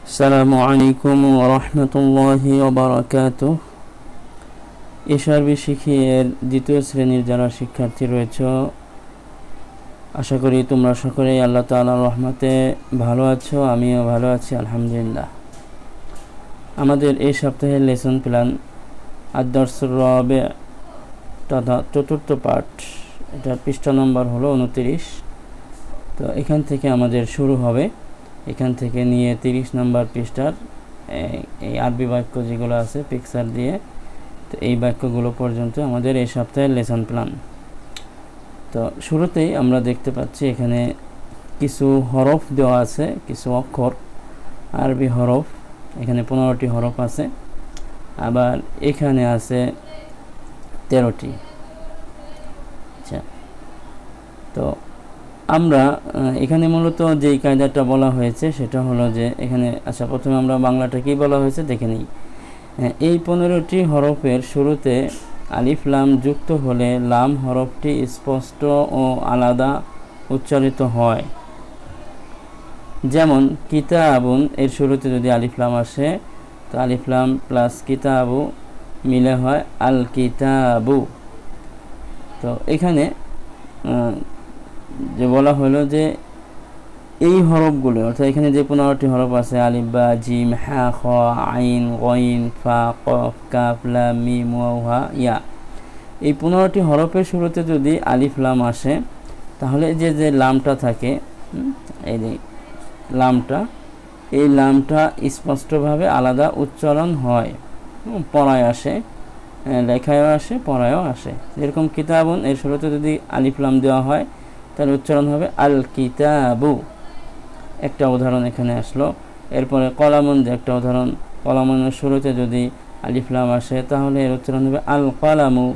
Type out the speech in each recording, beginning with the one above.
আসসালামু আলাইকুম ওয়া রাহমাতুল্লাহি ওয়া বারাকাতুহু। এশআরবি শিখিয়ের দ্বিতীয় শ্রেণীর যারা শিক্ষার্থী রয়েছে, আশা করি তোমরা সকলেই আল্লাহ তাআলার রহমতে ভালো আছো। আমিও ভালো আছি আলহামদুলিল্লাহ। আমাদের এই সপ্তাহের লেসন প্ল্যান আদ-দারসুর রাবি' তথা চতুর্থ পাঠ, এটা পৃষ্ঠা নম্বর হলো 29। তো এখান থেকে আমাদের শুরু হবে, এখান থেকে নিয়ে 30 নম্বর পৃষ্ঠার এই আরবি বাক্য যেগুলো আছে পিকচার দিয়ে, তো এই বাক্যগুলো পর্যন্ত আমাদের এই সপ্তাহের লেসন প্ল্যান। তো শুরুতেই আমরা দেখতে পাচ্ছি এখানে কিছু হরফ দেওয়া আছে, কিছু অক্ষর, আরবি হরফ। এখানে 15টি হরফ আছে, আবার এখানে আছে 13টি। আচ্ছা, তো আমরা এখানে মূলত যেই কায়দাটা বলা হয়েছে সেটা হলো যে এখানে প্রথমে আমরা বাংলাটা কি বলা হয়েছে দেখে নিই। এই 15টি হরফের শুরুতে আলিফ লাম যুক্ত হলে লাম হরফটি স্পষ্ট ও আলাদা উচ্চারিত হয়। যেমন কিতাবুন এর শুরুতে যদি আলিফ লাম আসে, তো আলিফ লাম প্লাস কিতাবু মিলে হয় আল কিতাবু। তো এখানে যে বলা হলো যে এই হরফগুলো, অর্থাৎ এখানে যে 15টি হরফ আছে আলিফ বা জিম হা খ আইন গইন ফা কফ কাফ লাম মিম ওয়াও হা ইয়া, এই 15টি হরফের শুরুতে যদি আলিফ লাম আসে, তাহলে যে লামটা থাকে, এই যে লামটা, এই লামটা স্পষ্টভাবে আলাদা উচ্চারণ হয়, পড়ায় আসে, লেখায়ও আসে, পড়ায়ও আসে। যেরকম কিতাবুন এর শুরুতে যদি আলিফ লাম দেওয়া হয়, তাহলে উচ্চারণ হবে আল কিতাবু, একটা উদাহরণ এখানে আসলো। এরপরে কলামুন একটা উদাহরণ, কলামুনের শুরুতে যদি আলিফ লাম আসে, তাহলে এর উচ্চারণ হবে আল কলামু।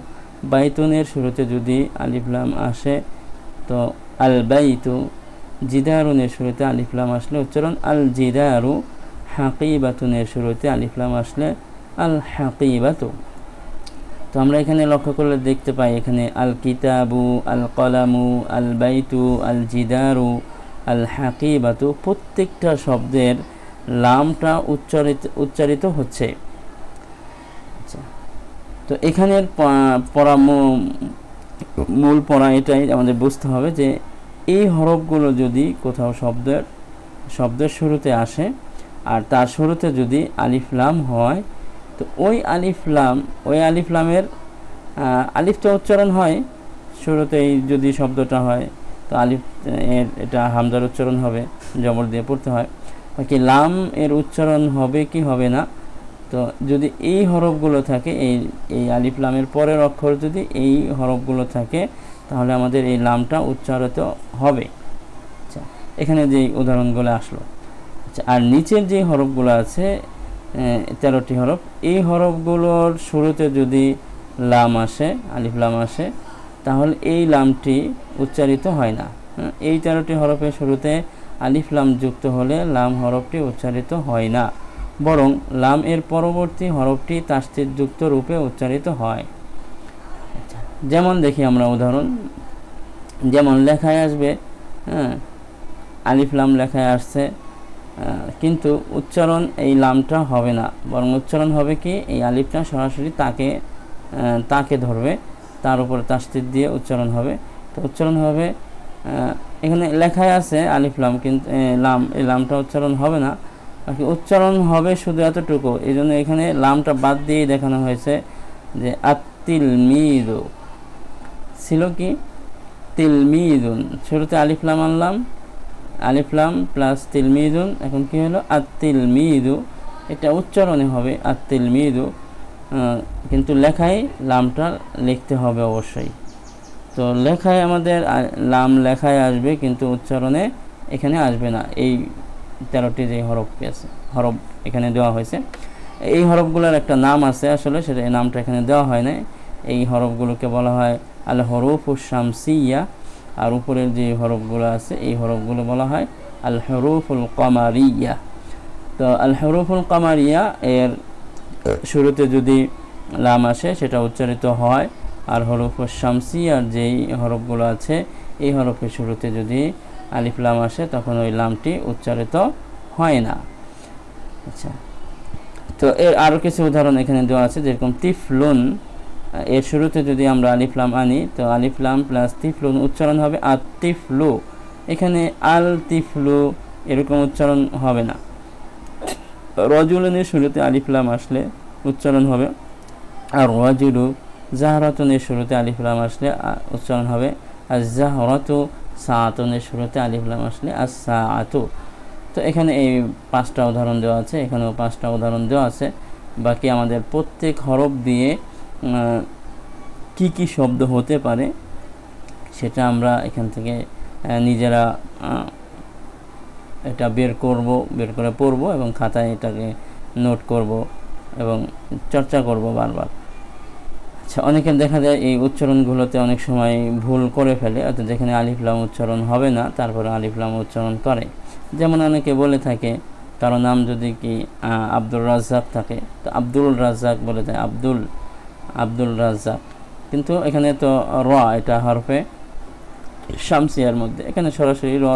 বাইতুনের শুরুতে যদি আলিফ লাম আসে, তো আল বাইতু। জিদারুনের শুরুতে আলিফ লাম আসলে উচ্চারণ আল জিদারু। হাকিবাতুনের শুরুতে আলিফ লাম আসলে আল হাকিবাতু। তো আমরা এখানে লক্ষ্য করলে দেখতে পাই এখানে আল কিতাবু, আল কলামু, আল বাইতু, আল জিদারু, আল হাকিবাতু, প্রত্যেকটা শব্দের লামটা উচ্চারিত হচ্ছে। আচ্ছা, তো এখানের মূল পড়া এটাই আমাদের বুঝতে হবে যে এই হরফগুলো যদি কোথাও শব্দের শুরুতে আসে আর তার শুরুতে যদি আলিফ লাম হয়, তো ওই আলিফ লামের আলিফটা উচ্চারণ হয় শুরুতেই। যদি শব্দটা হয়, তো আলিফ এর এটা হামজার উচ্চারণ হবে, জবর দিয়ে পড়তে হয়। বাকি লাম এর উচ্চারণ হবে কি হবে না। তো যদি এই হরফগুলো থাকে, এই আলিফ লামের পরের অক্ষর যদি এই হরফগুলো থাকে, তাহলে আমাদের এই লামটা উচ্চারিত হবে। আচ্ছা, এখানে যে উদাহরণগুলো আসলো। আচ্ছা, আর নিচের যে হরফগুলো আছে 13টি হরফ, এই হরফগুলোর শুরুতে যদি লাম আসে, আলিফ লাম আসে, তাহলে এই লামটি উচ্চারিত হয় না। এই 13টি হরফের শুরুতে আলিফ লাম যুক্ত হলে লাম হরফটি উচ্চারিত হয় না, বরং লাম এর পরবর্তী হরফটি তাসদীদ যুক্ত রূপে উচ্চারিত হয়। আচ্ছা, যেমন দেখি আমরা উদাহরণ, যেমন লেখায় আসবে, আলিফ লাম লেখায় আসছে, কিন্তু উচ্চারণ এই লামটা হবে না, বরং উচ্চারণ হবে কি, এই আলিফটা সরাসরি তাকে ধরবে, তার উপরে তাসদীদ দিয়ে উচ্চারণ হবে। তো উচ্চারণ হবে, এখানে লেখায় আছে আলিফ লাম, কিন্তু এই লামটা উচ্চারণ হবে না, বাকি উচ্চারণ হবে শুধু এতটুকু। এই জন্য এখানে লামটা বাদ দিয়েই দেখানো হয়েছে যে আত-তিলমিযু ছিল কি তিলমিযুন, শুরুতে আলিফ লাম আনলাম, আলিফ লাম প্লাস তিলমিযুন, এখন কি হলো আত-তিলমিযু। এটা উচ্চারণে হবে আত-তিলমিযু, কিন্তু লেখায় লামটা লিখতে হবে অবশ্যই। তো লেখায় আমাদের লাম লেখায় আসবে, কিন্তু উচ্চারণে এখানে আসবে না। এই 13টি যে হরফ এখানে দেওয়া হয়েছে, এই হরফগুলোর একটা নাম আছে, আসলে সেটা এই নামটা এখানে দেওয়া হয় না। এই হরফগুলোকে বলা হয় আল হরুফুশ শামসিয়া, আর উপরের যে হরফগুলো আছে এই হরফগুলো বলা হয় আল হরুফুল কমারিয়া। তো আল হরুফুল কমারিয়া এর শুরুতে যদি লাম আসে সেটা উচ্চারিত হয়, আর হরুফুশ শামসিয়ার যেই হরফগুলো আছে এই হরফের শুরুতে যদি আলিফ লাম আসে, তখন ওই লামটি উচ্চারিত হয় না। আচ্ছা, তো এর আরও কিছু উদাহরণ এখানে দেওয়া আছে, যেরকম তিফলুন, এর শুরুতে যদি আমরা আলিফ লাম আনি তো আলিফ লাম প্লাস তিফলুন উচ্চারণ হবে আত তিফলু, এখানে আল তিফলু এরকম উচ্চারণ হবে না। রজুলনের শুরুতে আলিফ লাম আসলে উচ্চারণ হবে আর রাজুলু, জাহরাতুনের শুরুতে আলিফ লাম আসলে উচ্চারণ হবে আর জাহরাতু, সাআতুনের শুরুতে আলিফ লাম আসলে আস সাআতু। তো এখানে এই 5টা উদাহরণ দেওয়া আছে, এখানেও 5টা উদাহরণ দেওয়া আছে। বাকি আমাদের প্রত্যেক হরফ দিয়ে কি কি শব্দ হতে পারে সেটা আমরা এখান থেকে নিজেরা এটা বের করে পড়ব এবং খাতায় এটাকে নোট করব এবং চর্চা করব বারবার। আচ্ছা, অনেকের দেখা যায় এই উচ্চারণগুলোতে অনেক সময় ভুল করে ফেলে, অর্থাৎ যেখানে আলিফ লাম উচ্চারণ হবে না তারপরে আলিফ লাম উচ্চারণ করে। যেমন অনেকে বলে থাকে কারো নাম যদি কি আব্দুল রাজ্জাক থাকে তো আব্দুল রাজ্জাক বলে দেয়, আব্দুল রাজ্জাক, কিন্তু এখানে তো র এটা হরফে শামসিয়ার মধ্যে, এখানে সরাসরি র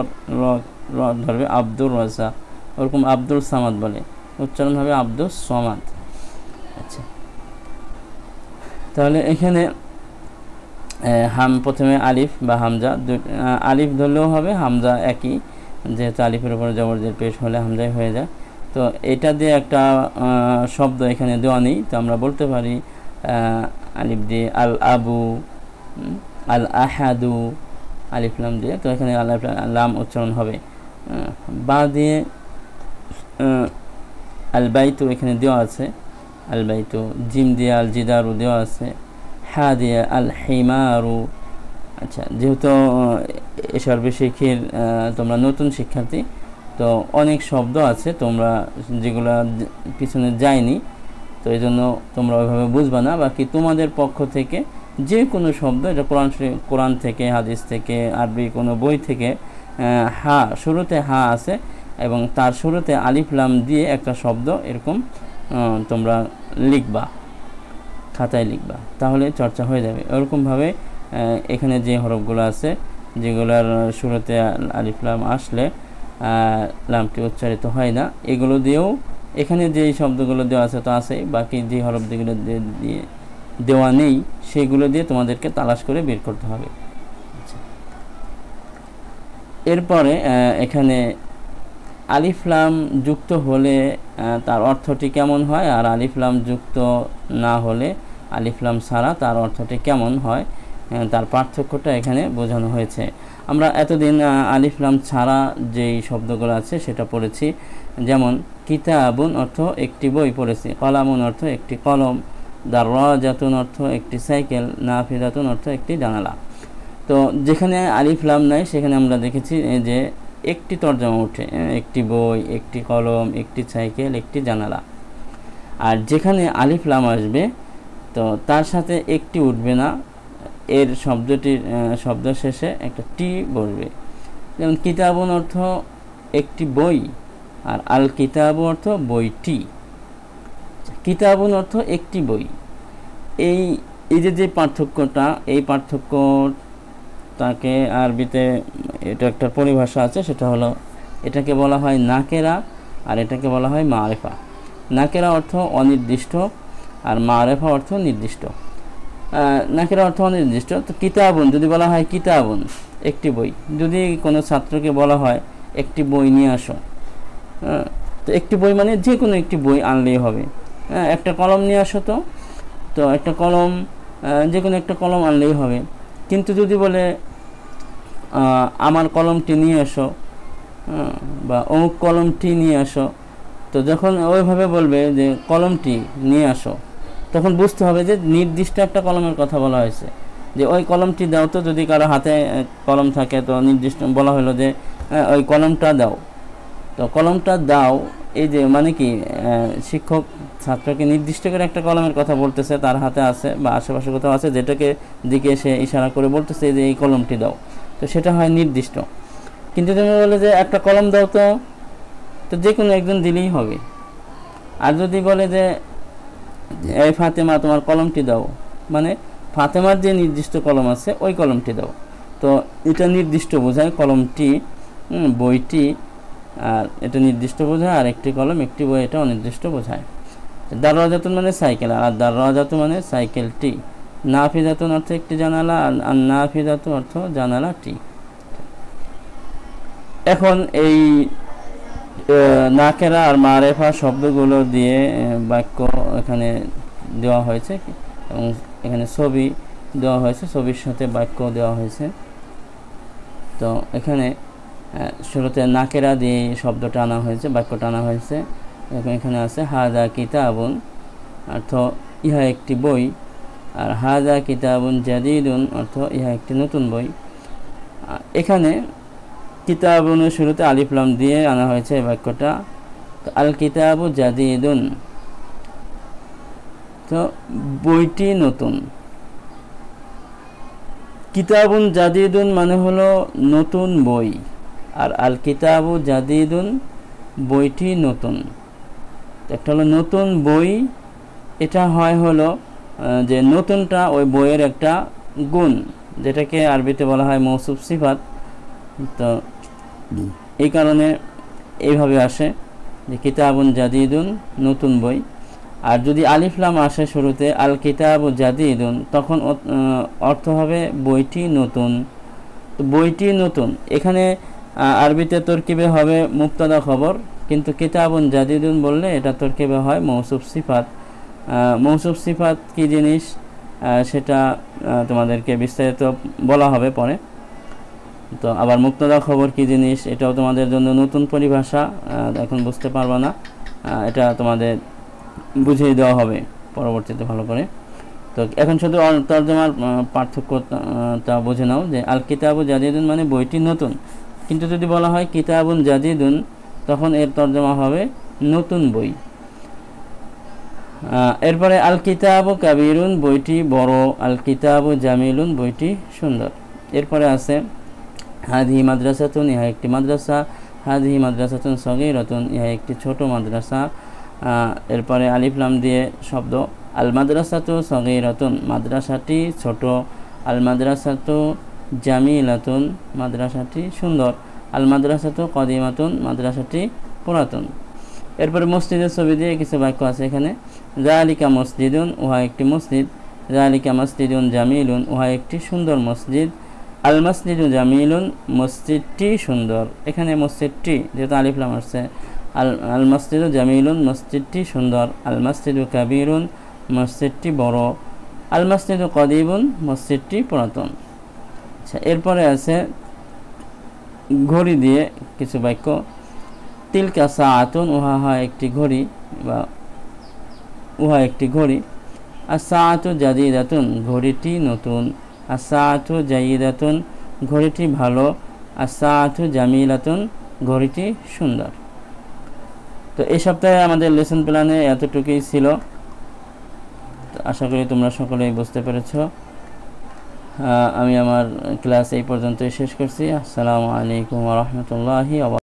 ধরবে আব্দুল রাজ্জাক। ওরকম আব্দুল সামাদ বলে, উচ্চারণ হবে আব্দুল সামাদ। আচ্ছা, তাহলে এখানে প্রথমে আলিফ বা হামজা, আলিফ ধরলেও হবে, হামজা একই, যেহেতু আলিফের উপরে জবর জের পেশ হলে হামজাই হয়ে যায়। তো এটা দিয়ে একটা শব্দ এখানে দেওয়া নেই, তো আমরা বলতে পারি আলিফ দিয়ে আল আবু, আল আহাদু, আলিফ লাম দিয়ে, তো এখানে আলিফ লাম উচ্চারণ হবে। বা দিয়ে আল বাইতু এখানে দেওয়া আছে, আল বাইতু, জিম দিয়ে আল জিদারু দেওয়া আছে, হা দিয়ে আল হিমারু। আচ্ছা, যেহেতু এসব শিক্ষির তোমরা নতুন শিক্ষার্থী, তো অনেক শব্দ আছে তোমরা যেগুলো পিছনে যায়নি, তো এই জন্য তোমরা ওইভাবে বুঝবা না। বাকি তোমাদের পক্ষ থেকে যে কোনো শব্দ, এটা কোরআন থেকে, হাদিস থেকে, আরবি কোনো বই থেকে হা, শুরুতে হা আছে এবং তার শুরুতে আলিফ লাম দিয়ে একটা শব্দ এরকম তোমরা লিখবা, খাতায় লিখবা, তাহলে চর্চা হয়ে যাবে। ওরকমভাবে এখানে যে হরফগুলো আছে যেগুলোর শুরুতে আলিফ লাম আসলে লামটি উচ্চারিত হয় না, এগুলো দিয়েও এখানে যে শব্দগুলো দেওয়া আছে তো আছে, বাকি যে হরফ যেগুলো দিয়ে দেওয়া নেই সেগুলো দিয়ে তোমাদেরকে তালাশ করে বের করতে হবে। এরপরে এখানে আলিফ লাম যুক্ত হলে তার অর্থটি কেমন হয়, আর আলিফ লাম যুক্ত না হলে আলিফ লাম ছাড়া তার অর্থটি কেমন হয়, তার পার্থক্যটা এখানে বোঝানো হয়েছে। আমরা এতদিন আলিফ লাম ছাড়া যেই শব্দগুলো আছে সেটা পড়েছি, যেমন কিতাবুন অর্থ একটি বই পড়েছি, কলামুন অর্থ একটি কলম, দারওয়াজাতুন অর্থ একটি সাইকেল, নাফিদাতুন অর্থ একটি জানালা। তো যেখানে আলিফ লাম নাই সেখানে আমরা দেখেছি যে একটি তর্জমা উঠে, একটি বই, একটি কলম, একটি সাইকেল, একটি জানালা। আর যেখানে আলিফ লাম আসবে তো তার সাথে একটি উঠবে না, এর শব্দ শেষে একটা টি বসবে। যেমন কিতাবুন অর্থ একটি বই আর আল কিতাবু অর্থ বইটি। কিতাবুন অর্থ একটি বই। এই যে পার্থক্যটা, এই পার্থক্যটাকে আরবিতে এটা একটা পরিভাষা আছে, সেটা হলো এটাকে বলা হয় নাকেরা আর এটাকে বলা হয় মারেফা। নাকেরা অর্থ অনির্দিষ্ট আর মারেফা অর্থ নির্দিষ্ট। নাকেরা অর্থ অনির্দিষ্ট, তো কিতাবুন যদি বলা হয় কিতাবুন একটি বই, যদি কোনো ছাত্রকে বলা হয় একটি বই নিয়ে আসো, তো একটি বই মানে যে কোনো একটি বই আনলেই হবে। একটা কলম নিয়ে আসো, তো একটা কলম, যে কোনো একটা কলম আনলেই হবে। কিন্তু যদি বলে আমার কলমটি নিয়ে আসো বা অমুক কলমটি নিয়ে আসো, তো যখন ওইভাবে বলবে যে কলমটি নিয়ে আসো, তখন বুঝতে হবে যে নির্দিষ্ট একটা কলমের কথা বলা হয়েছে, যে ওই কলমটি দাও। তো যদি কারো হাতে কলম থাকে তো নির্দিষ্ট বলা হলো যে ওই কলমটা দাও, তো কলমটা দাও, এই যে মানে কি শিক্ষক ছাত্রকে নির্দিষ্ট করে একটা কলমের কথা বলতেছে, তার হাতে আছে বা আশেপাশে কোথাও আছে, যেটাকে দিকে সে ইশারা করে বলতেছে যে এই কলমটি দাও, তো সেটা হয় নির্দিষ্ট। কিন্তু তুমি বলে যে একটা কলম দাও, তো যে কোনো একজন দিলেই হবে। আর যদি বলে যে এই ফাতেমা তোমার কলমটি দাও, মানে ফাতেমার যে নির্দিষ্ট কলম আছে ওই কলমটি দাও, তো এটা নির্দিষ্ট বোঝায় কলমটি, বইটি আর এটা নির্দিষ্ট বোঝায়, আর একটি কলম একটি বই এটা অনির্দিষ্ট বোঝায়। দারওয়াজাতুন মানে সাইকেল, আর দারওয়াজাতু মানে সাইকেলটি। নাফিজাতুন অর্থ একটি জানালা, আর নাফিজাতু অর্থ জানালাটি। এখন এই নাকেরা আর মারেফা শব্দগুলো দিয়ে বাক্য এখানে দেওয়া হয়েছে, এবং এখানে ছবি দেওয়া হয়েছে, ছবির সাথে বাক্য দেওয়া হয়েছে। তো এখানে শুরুতে নাকেরা দিয়ে শব্দটা আনা হয়েছে, বাক্যটা আনা হয়েছে। এখানে আছে হাজা কিতাবুন অর্থ ইহা একটি বই, আর হাজা কিতাবুন জাদিদুন অর্থ ইহা একটি নতুন বই। এখানে কিতাবুনের শুরুতে আলিফ লাম দিয়ে আনা হয়েছে এই বাক্যটা। আল কিতাবু জাদিদুন, তো বইটি নতুন। কিতাবুন জাদিদুন মানে হলো নতুন বই, আর আল কিতাবু জাদিদুন বইটি নতুন। একটা হলো নতুন বই, এটা হয় হলো যে নতুনটা ওই বইয়ের একটা গুণ, যেটাকে আরবিতে বলা হয় মৌসুফ সিফাত। তো এই কারণে এইভাবে আসে যে কিতাবুন জাদিদুন নতুন বই। আর যদি আলিফ লাম আসে শুরুতে আল কিতাবু জাদিদুন, তখন অর্থ হবে বইটি নতুন। তো বইটি নতুন এখানে আরবিতে তরকিবে হবে মুবতাদা খবর, কিন্তু কিতাবুন জাদিদুন বললে এটা তরকিবে হয় মৌসুফ সিফাত। মৌসুফ সিফাত কি জিনিস সেটা তোমাদেরকে বিস্তারিত বলা হবে পরে। তো আবার মুবতাদা খবর কি জিনিস এটাও তোমাদের জন্য নতুন পরিভাষা, এখন বুঝতে পারবা না, এটা তোমাদের বুঝিয়ে দেওয়া হবে পরবর্তীতে ভালো করে। তো এখন শুধু তর্জমার পার্থক্যটা বুঝে নাও যে আল কিতাবু জাদিদুন মানে বইটি নতুন, কিন্তু যদি বলা হয় কিতাবুন জাদিদুন তখন এর তর্জমা হবে নতুন বই। এরপরে আল কিতাবু কাবিরুন বইটি বড়, আল কিতাবু জামিলুন বইটি সুন্দর। এরপরে আছে হাদিহি মাদ্রাসাতুন ইহা একটি মাদ্রাসা, হাদিহি মাদ্রাসাতুন সগীরাতুন ইহা একটি ছোট মাদ্রাসা। এরপরে আলিফ লাম দিয়ে শব্দ আল মাদ্রাসাতু সগীরাতুন মাদ্রাসাটি ছোট, আল মাদ্রাসাতু জামিলাতুন মাদ্রাসাটি সুন্দর, আল মাদ্রাসাতু কদিমাতুন মাদ্রাসাটি পুরাতন। এরপরে মসজিদের ছবি দিয়ে কিছু বাক্য আছে এখানে। যালিকা মসজিদুন উহা একটি মসজিদ, যালিকা মসজিদুন জামিলুন উহা একটি সুন্দর মসজিদ, আল মসজিদু জামিলুন মসজিদটি সুন্দর। এখানে মসজিদটি যেহেতু আলিফ লাম আসছে, আল মসজিদু জামিলুন মসজিদটি সুন্দর, আল মসজিদু কাবিরুন মসজিদটি বড়, আল মসজিদু কদিবুন মসজিদটি পুরাতন। আচ্ছা, এরপরে আছে ঘড়ি দিয়ে কিছু বাক্য। তিলকা সাআতুন উহা হয় একটি ঘড়ি, বা উহা একটি ঘড়ি, আর সাআতু জাদিদাতুন ঘড়িটি নতুন, আর সাআতু জাইদাতুন ঘড়িটি ভালো, আর সাআতু জামিলাতুন ঘড়িটি সুন্দর। তো এই সপ্তাহে আমাদের লেসন প্ল্যানে এতটুকুই ছিল। তো আশা করি তোমরা সকলেই বুঝতে পেরেছ। আমি আমার ক্লাস এই পর্যন্তই শেষ করছি। আসসালামু আলাইকুম ওয়া রাহমাতুল্লাহি ওয়া বারাকাতুহু।